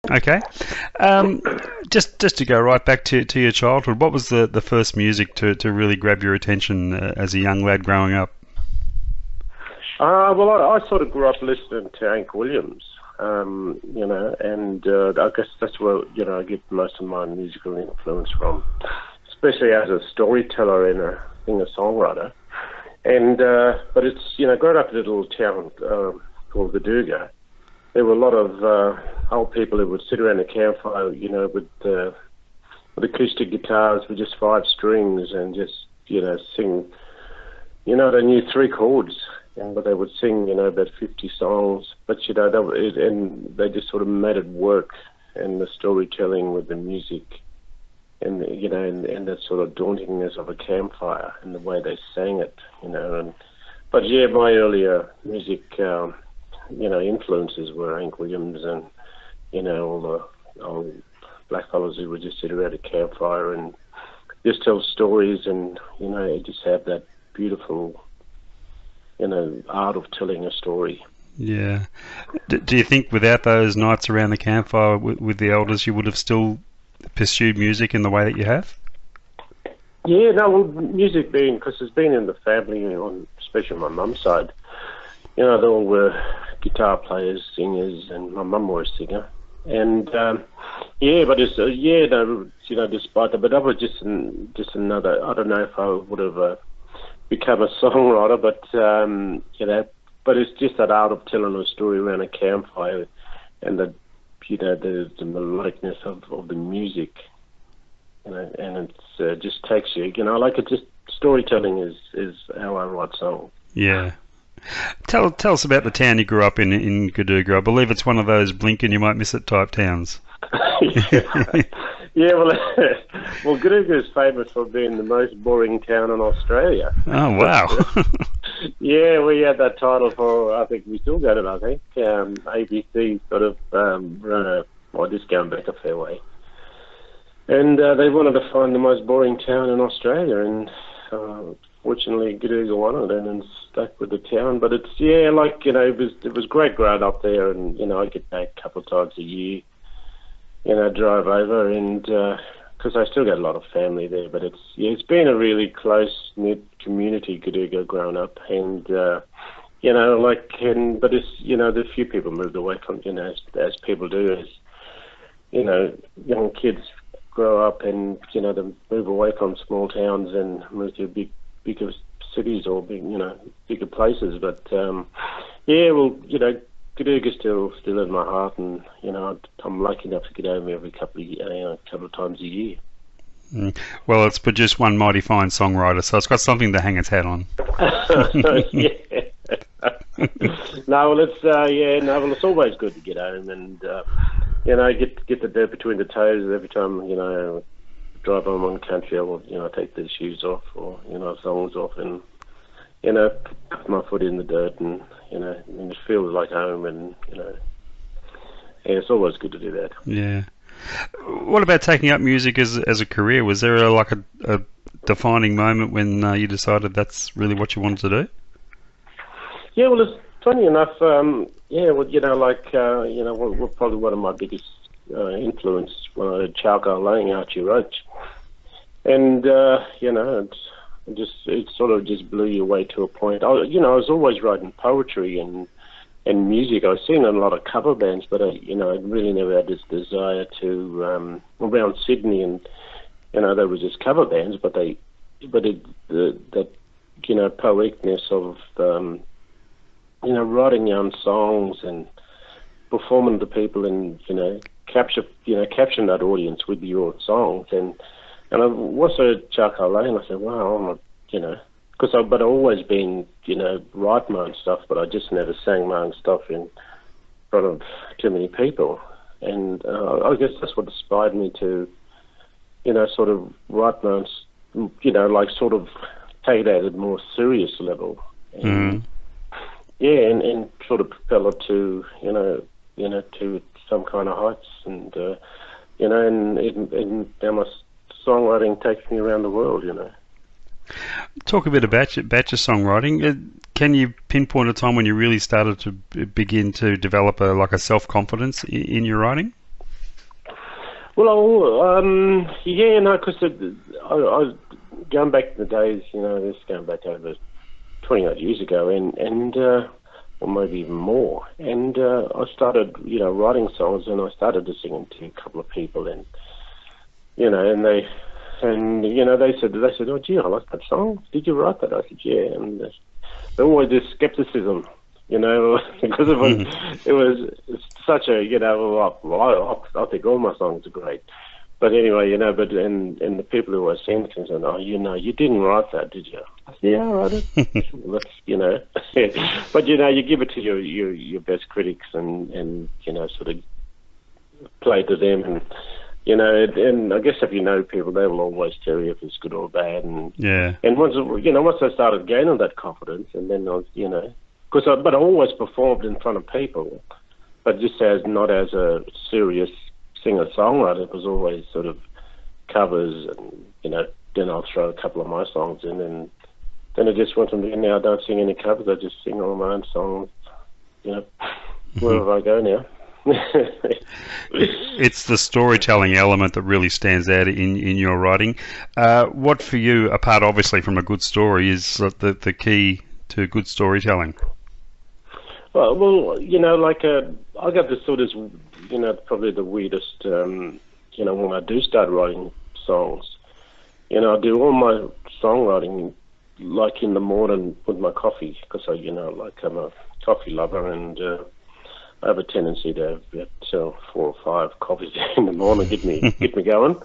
Okay. Um, just to go right back to your childhood, what was the first music to really grab your attention as a young lad growing up? Well, I sort of grew up listening to Hank Williams, and I guess that's where, I get most of my musical influence from, especially as a storyteller and a singer-songwriter. And, but it's, growing up in a little town called Viduga, there were a lot of old people who would sit around a campfire, with acoustic guitars with just 5 strings and just, sing. They knew 3 chords, but they would sing, about 50 songs. But, and they just sort of made it work, and the storytelling with the music and, and that sort of dauntingness of a campfire and the way they sang it, But, yeah, my earlier music, influences were Hank Williams and, all the old blackfellas who would just sit around a campfire and just tell stories and, just have that beautiful, art of telling a story. Yeah. Do you think without those nights around the campfire with the elders, you would have still pursued music in the way that you have? Yeah, no, well, music being, because it's been in the family, especially on my mum's side, they all were guitar players, singers, and my mum was a singer. And, but it's, despite that, but that was just another, I don't know if I would have become a songwriter, but it's just that art of telling a story around a campfire and the melodicness of the music, and it's just takes you, just storytelling is how I write songs. Yeah. Tell us about the town you grew up in Gaduga. I believe it's one of those blink and you might miss it type towns. Yeah, well, Gaduga is famous for being the most boring town in Australia. Oh, wow. Yeah, we had that title for, I think we still got it, I think. ABC sort of ran just going back a fair way. And they wanted to find the most boring town in Australia, and fortunately Gaduga won it and stuck with the town. But it's, it was great growing up there, and, I get back a couple of times a year, drive over, and because I still got a lot of family there. But it's been a really close-knit community, Gaduga, growing up, and but it's, the few people moved away from, as people do, as young kids grow up and they move away from small towns and move to bigger cities or bigger places. But Gaduga's still in my heart, and I'm lucky enough to get home every couple of times a year. Well, it's produced one mighty fine songwriter, so it's got something to hang its hat on. Yeah. It's always good to get home and get the dirt between the toes every time drive home on country. I take the shoes off or songs off and put my foot in the dirt and and it feels like home, and it's always good to do that. Yeah. What about taking up music as a career? Was there a defining moment when you decided that's really what you wanted to do? Yeah, well, it's funny enough. Probably one of my biggest influence when I heard Charcoal Laying, Archie Roach, and it sort of just blew you away to a point. I was always writing poetry and music. I was singing in a lot of cover bands, but I really never had this desire to around Sydney, and they were just cover bands, but that poeticness of writing your own songs and performing to people and capturing that audience with your songs. And I was at Charcoal Lane, I said, wow, I'm not, because I'd always been, write my own stuff, but I just never sang my own stuff in front of too many people. And I guess that's what inspired me to, sort of write my own, sort of take it at a more serious level. And, and sort of propel it to, to some kind of heights. And, and now my songwriting takes me around the world, Talk a bit about your songwriting. Can you pinpoint a time when you really started to begin to develop a self-confidence in your writing? Yeah, no, because I going back to the days, this going back over 20 odd years ago, and or maybe even more. And I started, writing songs, and I started to sing them to a couple of people, and they said, oh gee, I like that song. Did you write that? I said, yeah. And there always this skepticism, because it was such a, I think all my songs are great. But anyway, and the people who I sent to said, oh, you didn't write that, did you? I said, yeah, I wrote it. But, you give it to your best critics and sort of play to them. And I guess if you know people, they will always tell you if it's good or bad. And once I started gaining that confidence, and then I was, but I always performed in front of people, but just not as a serious singer-songwriter. It was always sort of covers, and then I'll throw a couple of my songs in, and then it just went from there. Now I don't sing any covers. I just sing all my own songs. Wherever I go now. It's the storytelling element that really stands out in your writing. What for you, apart obviously from a good story, is the key to good storytelling? Well, I got this sort of, probably the weirdest, when I do start writing songs, I do all my songwriting like in the morning with my coffee, because I'm a coffee lover, and I have a tendency to have 4 or 5 coffees in the morning, get me going.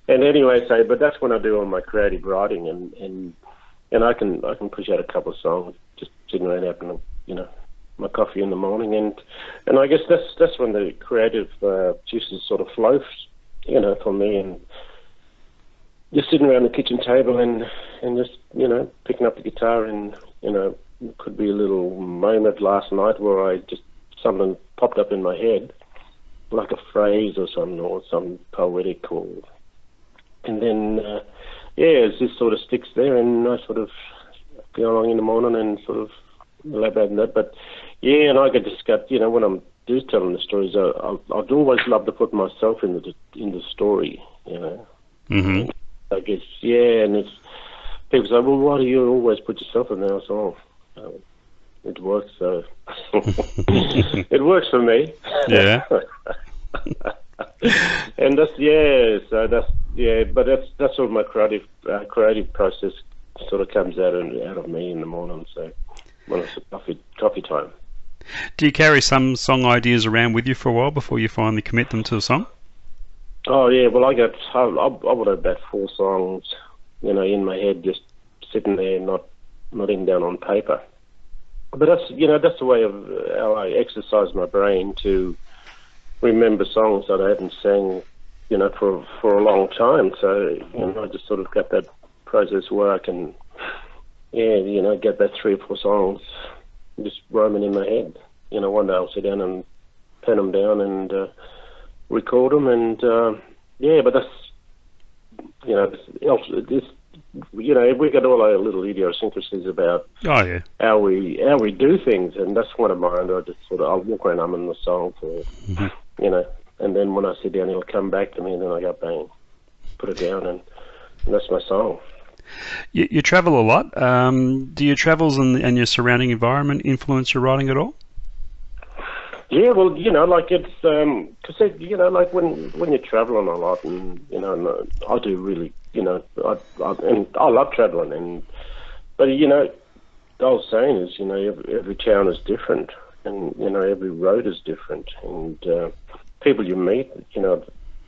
And anyway, but that's when I do all my creative writing, and I can push out a couple of songs just sitting around having my coffee in the morning, and I guess that's when the creative juices sort of flow, for me, and just sitting around the kitchen table and just picking up the guitar, and it could be a little moment last night where something popped up in my head, like a phrase or some poetic, and then it just sort of sticks there, and I sort of go along in the morning and sort of elaborate on that. But yeah, and I could just get, when I'm just telling the stories, I'd always love to put myself in the story, Mm-hmm. I guess, and it's people say, well, why do you always put yourself in there? So it works, so it works for me. Yeah. And but that's sort of my creative process sort of comes out of me in the morning. So when it's coffee time. Do you carry some song ideas around with you for a while before you finally commit them to a song? Oh yeah, well I would have about 4 songs, in my head, just sitting there, not even down on paper. But that's the way of how I exercise my brain to remember songs that I haven't sang, for a long time. So I just sort of got that process where I can, get that 3 or 4 songs just roaming in my head. One day I'll sit down and pen them down and record them, and but that's we got all our little idiosyncrasies about how we do things, and that's one of mine. I'll walk around humming the song for and then when I sit down, it'll come back to me, and then I go bang, put it down, and that's my song. You travel a lot. Do your travels and your surrounding environment influence your writing at all? Yeah, well, it's because like when you're traveling a lot, and and I do really, I love traveling, but the old saying is, every town is different, and every road is different, and people you meet,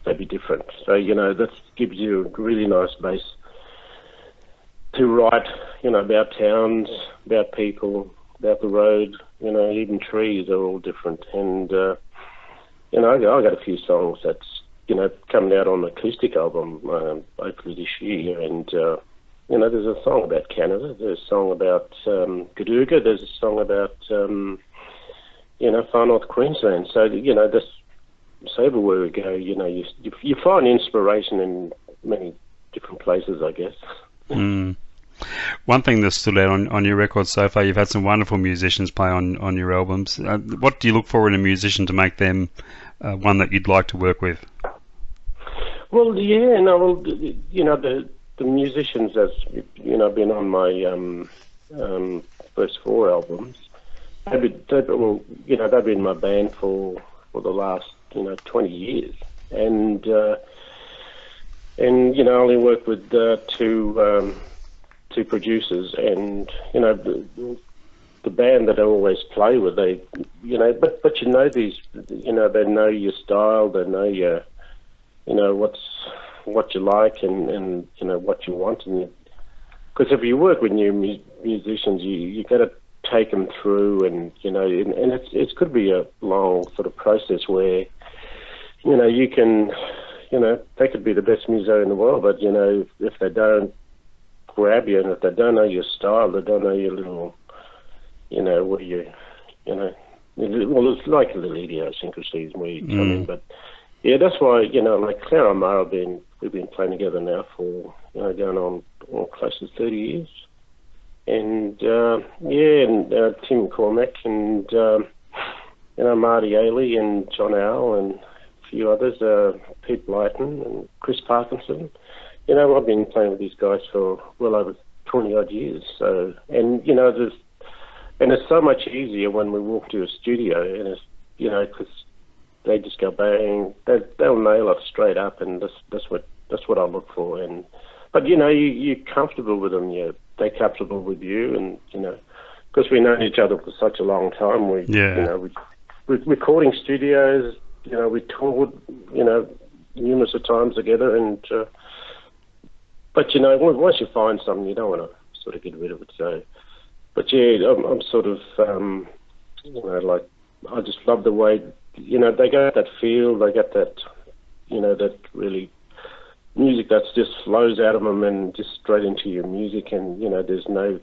they be different. So that gives you a really nice base to write, about towns, about people, about the road, even trees are all different. And, I got a few songs that's, coming out on the acoustic album, hopefully this year. And, there's a song about Canada, there's a song about Gaduga, there's a song about, far north Queensland. So, so everywhere we go, you find inspiration in many different places, I guess. Mm. One thing that stood out on your record so far, you've had some wonderful musicians play on your albums. What do you look for in a musician to make them one that you'd like to work with? Well, yeah, no, well, you know, the musicians that's, you know, been on my first 4 albums, well, you know, they've been in my band for the last, you know, 20 years, and you know, I only work with 2 producers, and you know, the band that I always play with, they, you know, but you know, these, you know, they know your style, they know your, you know, what you like, and you know what you want, and because if you work with new musicians, you got to take them through, and you know, and it could be a long sort of process where, you know, you can, you know, they could be the best muso in the world, but you know, if they don't grab you, and if they don't know your style, they don't know your little, you know, where you know, well, it's like a little idiosyncrasies where you come in, but yeah, that's why, you know, like Claire and Mara we've been playing together now for, you know, going on close to 30 years. And, yeah, and Tim Cormack and, you know, Marty Ailey and John Owl and a few others, Pete Blyton and Chris Parkinson. You know, I've been playing with these guys for well over 20-odd years. So, and, you know, it's so much easier when we walk to a studio, and it's, you know, because they just go bang, they'll nail it straight up, and that's what I look for. And but you know, you're comfortable with them, they're comfortable with you, and you know, because we've known each other for such a long time, you know, we recording studios, you know, we toured, you know, numerous of times together, and but you know, once you find something, you don't want to sort of get rid of it. So, but yeah, I'm sort of, you know, like I just love the way, you know, they got that feel, they got that, you know, that really music that just flows out of them and just straight into your music, and you know, there's no,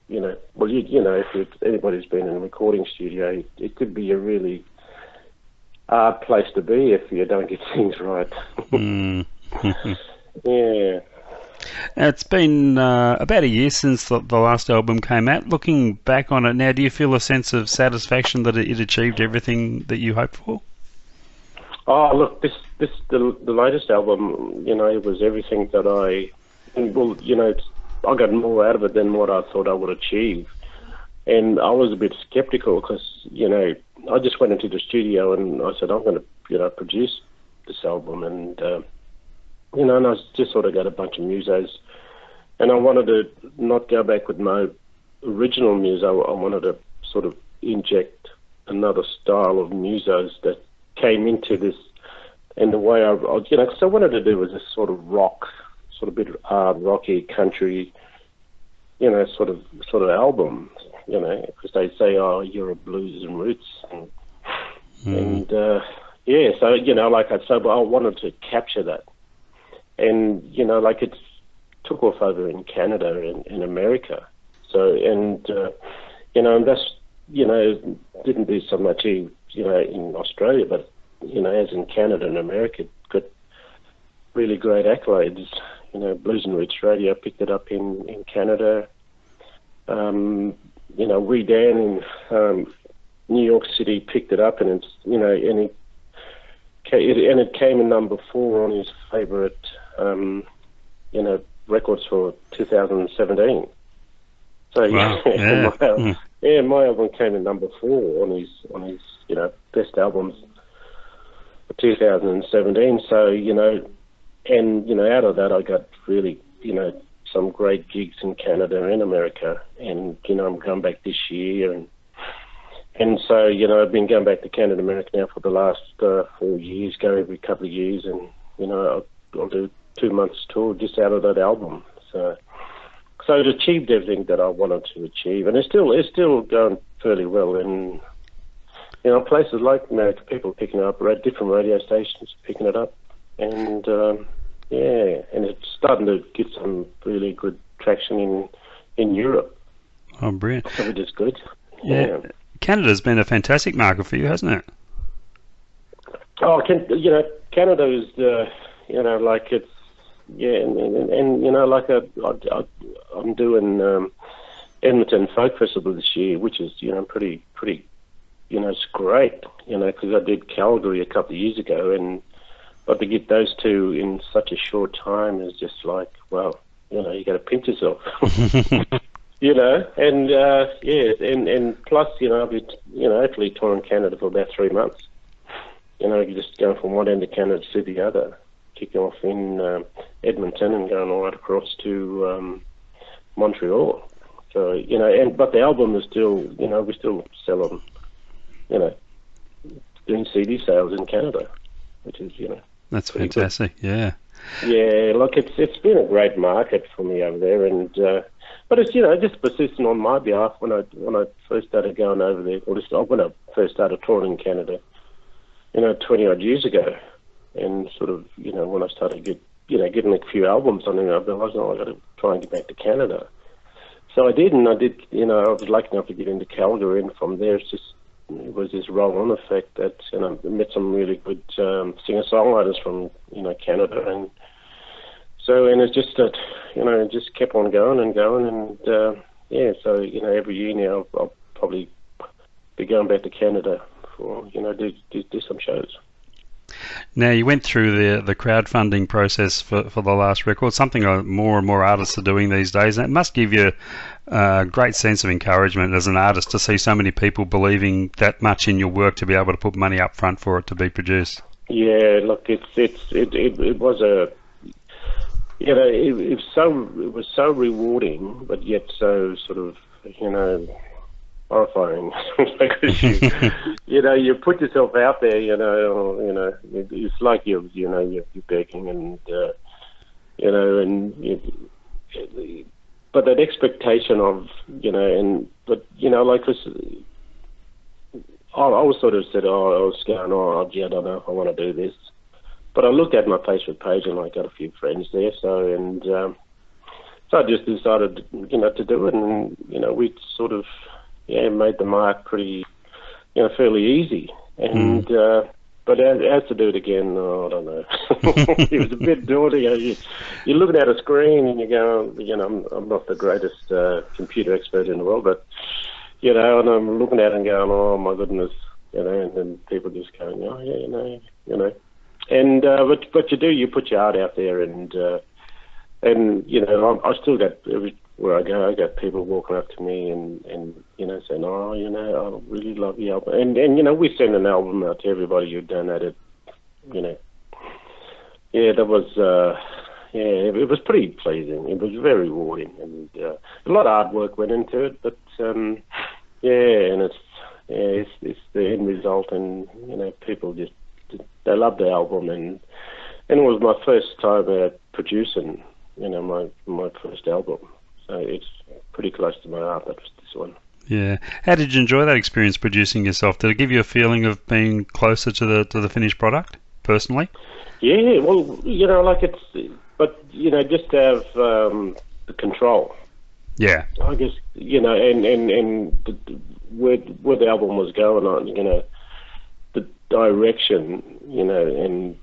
you know, well, you know, if anybody's been in a recording studio, it could be a really hard place to be if you don't get things right. Yeah. It's been about a year since the last album came out. Looking back on it now, do you feel a sense of satisfaction that it achieved everything that you hoped for? Oh, look, the latest album, you know, it was everything that well, you know, I got more out of it than what I thought I would achieve. And I was a bit skeptical because, you know, I just went into the studio and I said, I'm going to, you know, produce this album. And, you know, and I just sort of got a bunch of musos. And I wanted to not go back with my original muso. I wanted to sort of inject another style of musos that came into this. And the way I you know, because I wanted to do was this sort of rock, sort of bit of hard, rocky, country, you know, sort of album, you know, because they say, oh, you're a blues and roots. And yeah, so, you know, like I said, I wanted to capture that. And, you know, like it took off over in Canada and in America. So, and, you know, and that's, you know, didn't do so much, you know, in Australia, but, you know, as in Canada and America, got really great accolades. You know, Blues and Roots Radio picked it up in Canada. You know, Wee Dan in New York City picked it up, and it's, you know, and it came in number 4 on his favourite, you know, records for 2017. So wow. my album came in number 4 on his you know, best albums for 2017. So, you know, and you know, out of that I got really, you know, some great gigs in Canada and America, and you know, I'm going back this year, and so, you know, I've been going back to Canada and America now for the last 4 years, go every couple of years, and you know, I'll do 2 months tour just out of that album. So it achieved everything that I wanted to achieve, and it's still going fairly well. And you know, places like America, people picking it up, different radio stations picking it up, and yeah, and it's starting to get some really good traction in Europe. Oh, brilliant! So it is good. Yeah. Canada's been a fantastic market for you, hasn't it? Oh, you know, Canada is, you know, like it's, yeah, and you know, like I'm doing Edmonton Folk Festival this year, which is, you know, pretty, you know, it's great, you know, because I did Calgary a couple of years ago, but to get those two in such a short time is just like, well, you know, you got to pinch yourself. You know, and and plus, you know, I've been, you know, actually touring Canada for about 3 months. You know, you're just going from one end of Canada to the other, kicking off in Edmonton and going all right across to Montreal. So, you know, but the album is still, you know, we still sell them, you know, doing CD sales in Canada, which is, you know, that's fantastic. Good. Yeah. Yeah, look, it's been a great market for me over there, and but it's, you know, just persistent on my behalf. When I first started going over there, or when I first started touring in Canada, you know, 20 odd years ago, and sort of, you know, when I started getting a few albums on there, I realised, oh, I got to try and get back to Canada. So I did, and you know, I was lucky enough to get into Calgary, and from there it was this roll-on effect that, you know, I met some really good singer-songwriters from, you know, Canada, and it's just that, you know, it just kept on going, and yeah, so, you know, every year now I'll probably be going back to Canada for, you know, do some shows. Now, you went through the crowdfunding process for the last record, something more and more artists are doing these days, and it must give you a great sense of encouragement as an artist to see so many people believing that much in your work to be able to put money up front for it to be produced. Yeah, look, it was a, you know, it was so rewarding, but yet so sort of, you know, horrifying. Because you know, you put yourself out there, you know, it's like you're begging, and you know, and but that expectation of, you know, but you know, like I was sort of said, I was going, gee, I don't know if I want to do this, but I looked at my Facebook page and I got a few friends there, so I just decided, you know, to do it, and you know, we sort of, yeah, made the mark pretty, you know, fairly easy. And but as to do it again, I don't know. It was a bit daunting. You're looking at a screen and you go, you know, I'm not the greatest computer expert in the world, but you know, and I'm looking at it and going, oh my goodness, you know, and then people just going, oh yeah, you know, and but you put your heart out there, and you know, I still got where I go, I got people walking up to me and you know, saying, oh, you know, I really love the album. And you know, we send an album out to everybody who donated, you know. Yeah, that was, yeah, it was pretty pleasing. It was very rewarding. And a lot of hard work went into it, but yeah, and it's the end result. And, you know, people just, they loved the album. And it was my first time producing, you know, my first album. So it's pretty close to my heart, that was this one. Yeah. How did you enjoy that experience producing yourself? Did it give you a feeling of being closer to the finished product, personally? Yeah, well, you know, like but, you know, just to have the control. Yeah. I guess, you know, and where the album was going on, you know, the direction, you know, and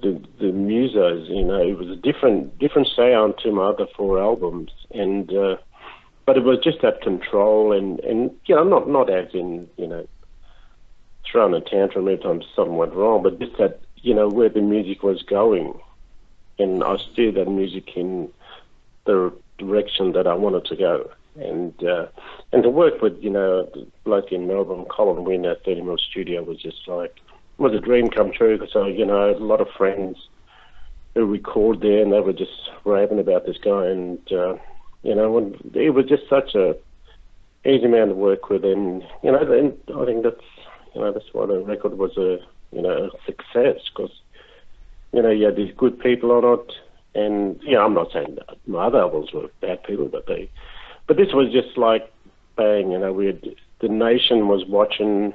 the musos, you know, it was a different sound to my other 4 albums, and but it was just that control, and you know, not as in, you know, throwing a tantrum every time something went wrong, but just that, you know, where the music was going, and I steered that music in the direction that I wanted to go, and to work with, you know, the bloke in Melbourne, Colin Wynn at 30mm Studio was just like, was a dream come true. So, you know, a lot of friends who record there, and they were just raving about this guy, and you know, and it was just such a easy man to work with, and you know, and I think that's, you know, that's why the record was a, you know, a success, because, you know, you had these good people on it, and you know, I'm not saying that my other albums were bad people, but this was just like bang, you know, the nation was watching.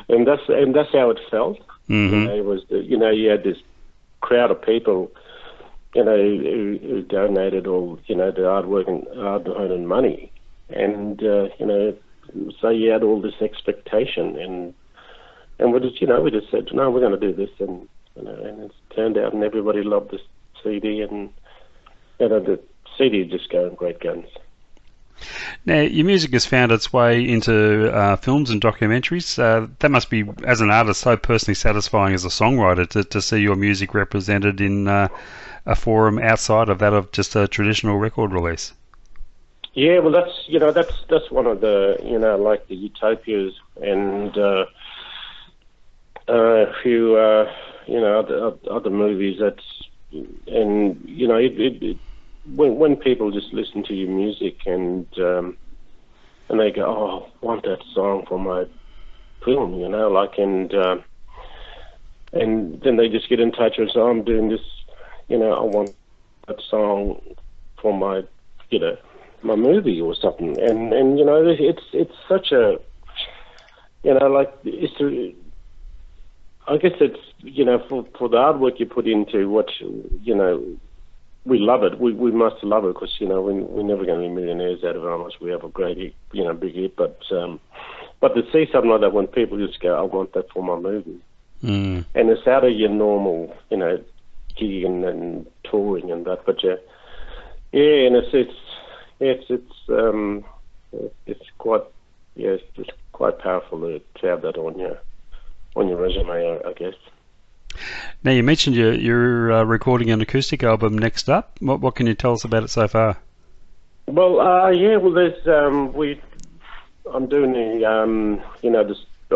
and that's how it felt. Mm-hmm. You know, it was, you know, you had this crowd of people, you know, who donated all, you know, the hard-earned money, and you know, so you had all this expectation, and we just, you know, we just said, no, we're going to do this, and you know, and it's turned out, and everybody loved this CD, and you know, the CD is just going great guns. Now, your music has found its way into films and documentaries. That must be, as an artist, so personally satisfying as a songwriter to see your music represented in a forum outside of that of just a traditional record release. Yeah, well, that's one of the like the utopias and a few other movies. When people just listen to your music and they go, oh, I want that song for my film, and then they just get in touch and say, I'm doing this, I want that song for my my movie or something, and it's such a I guess it's for the hard work you put into what we love it. We must love it because we're never going to be millionaires out of it unless we have a great big hit. But to see something like that when people just go, I want that for my movie, and it's out of your normal gigging and touring and that. But and it's quite powerful to have that on your resume, I guess. Now, you mentioned you're recording an acoustic album next up. What can you tell us about it so far? Well, there's I'm doing I'm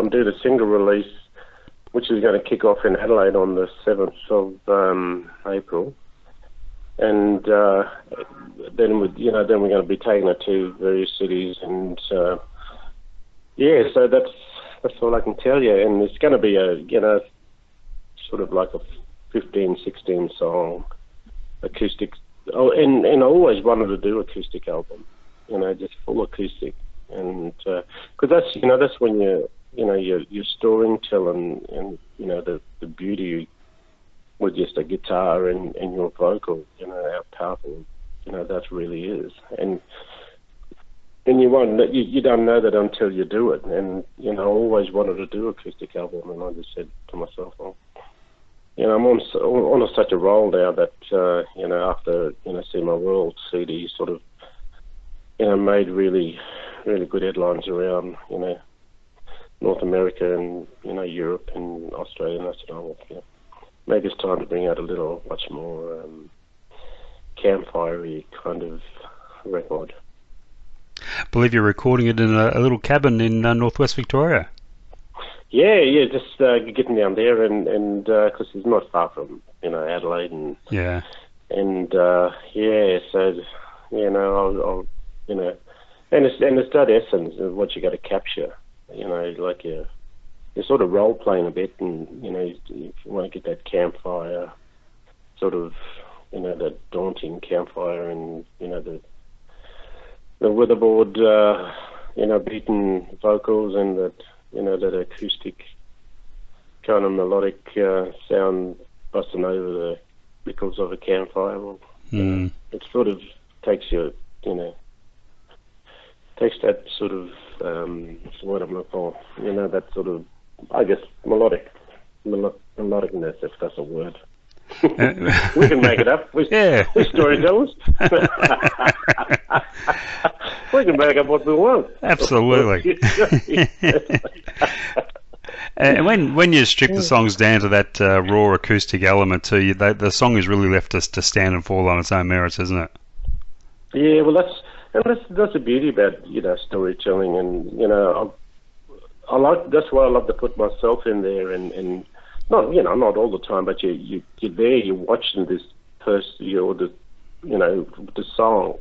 doing a single release, which is going to kick off in Adelaide on the 7th of April, and then we're going to be taking it to various cities, and so that's all I can tell you. And it's going to be a sort of like a 15, 16 song acoustic. Oh, and I always wanted to do acoustic album, just full acoustic, and because that's when you're storytelling and the beauty with just a guitar and your vocal, how powerful that really is, and you don't know that until you do it. And I always wanted to do acoustic album, and I just said to myself, well, I'm on such a roll now that after seeing my world CD sort of made really really good headlines around North America and Europe and Australia, and I said, oh, well, maybe it's time to bring out a little much more campfire-y kind of record. I believe you're recording it in a little cabin in northwest Victoria. Yeah, just getting down there, and because it's not far from Adelaide, and so I'll and it's that essence of what you got to capture, like you're sort of role playing a bit, and you want to get that campfire sort of that daunting campfire, and the weatherboard beaten vocals, and that that acoustic kind of melodic sound busting over the nickels of a campfire. Well, it sort of takes you, takes that sort of what's the word I'm looking for? That sort of, I guess, melodicness, if that's a word. We can make it up. We're storytellers. We can make up what we want. Absolutely. And when you strip the songs down to that raw acoustic element to you, the song is really left us to stand and fall on its own merits, isn't it? Yeah, well, that's the beauty about storytelling, and I like, that's why I love to put myself in there, and not not all the time, but you're there, you're watching this person, or the song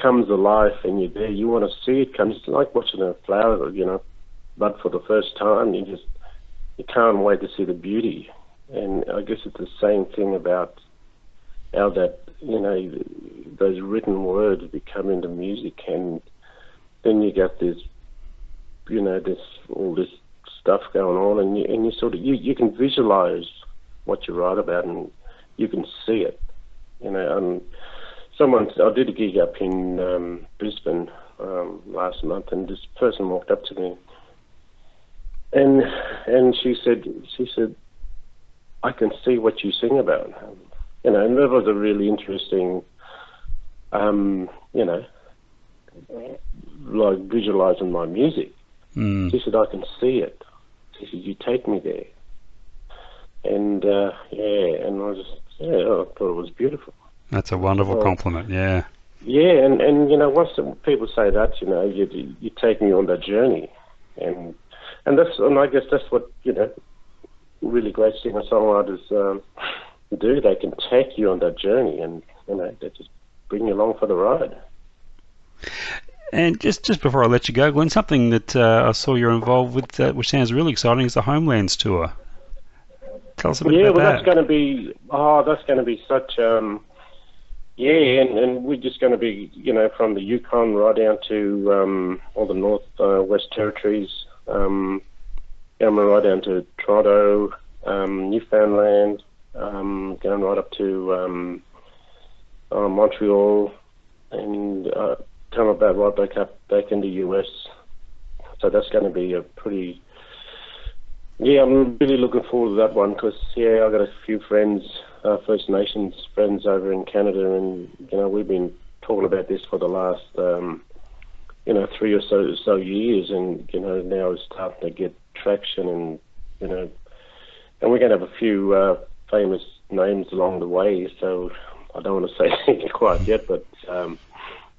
comes alive, and you're there, you want to see it come. It's like watching a flower, bud for the first time. You can't wait to see the beauty. And I guess it's the same thing about how that, those written words become into music, and then you get this, all this stuff going on, and you sort of, you can visualize what you write about, and you can see it, and I did a gig up in Brisbane last month, and this person walked up to me, and she said, I can see what you sing about, and that was a really interesting, like visualizing my music. Mm. She said, I can see it. She said, you take me there. And and I thought it was beautiful. That's a wonderful compliment. Yeah. Yeah, and once people say that, you take me on that journey, and I guess that's what really great singer-songwriters do. They can take you on that journey, and they just bring you along for the ride. And just before I let you go, Glenn, something that I saw you're involved with, which sounds really exciting, is the Homelands tour. Tell us a bit about that. That's going to be such. And we're just going to be, from the Yukon right down to all the North West Territories, right down to Toronto, Newfoundland, going right up to Montreal, and come about right back in the US. So that's going to be a pretty. Yeah, I'm really looking forward to that one because I've got a few friends, First Nations friends over in Canada, and we've been talking about this for the last 3 or so years, and now it's starting to get traction, and and we're going to have a few famous names along the way. So I don't want to say anything quite yet, but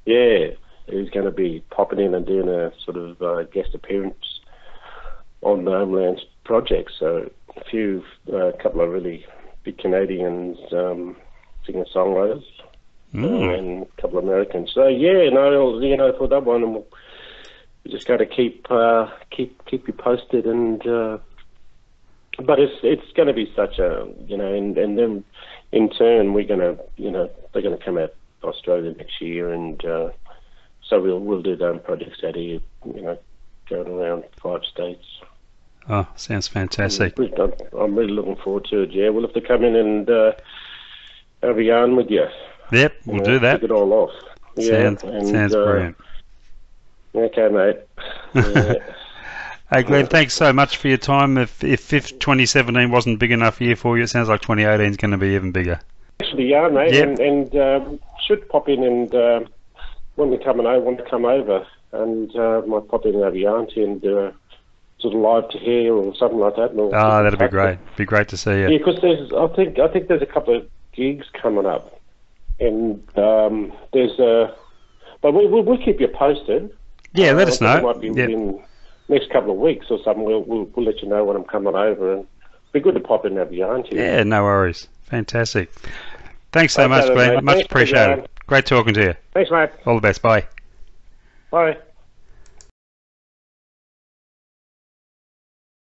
he's going to be popping in and doing a sort of guest appearance on the Homelands project. So a couple of really big Canadians, singer-songwriters, and a couple of Americans. So for that one, we just got to keep you posted, and but it's going to be such a and then in turn we're going to they're going to come out to Australia next year, and so we'll do their projects out here, going around 5 states. Oh, sounds fantastic. I'm really looking forward to it. Yeah, we'll have to come in and have a yarn with you. Yep, we'll do that. Kick it all off. Sounds brilliant. Okay, mate. Yeah. Hey, Glenn, thanks so much for your time. If 2017 wasn't big enough year for you, it sounds like 2018 is going to be even bigger. Thanks for the yarn, mate. Yep. And should pop in and when we come over, and might pop in and have a yarn to you and do a sort of live to hear or something like that. That'd be great. Be great to see you. Yeah, because I think there's a couple of gigs coming up, and but we'll keep you posted. Yeah, let us know. It might be within next couple of weeks or something. We'll let you know when I'm coming over, and it'd be good to pop in and have a yarn to you. Yeah, no worries. Fantastic. Thanks so much, Glenn. Mate. Much appreciated. Great talking to you. Thanks, mate. All the best. Bye. Bye.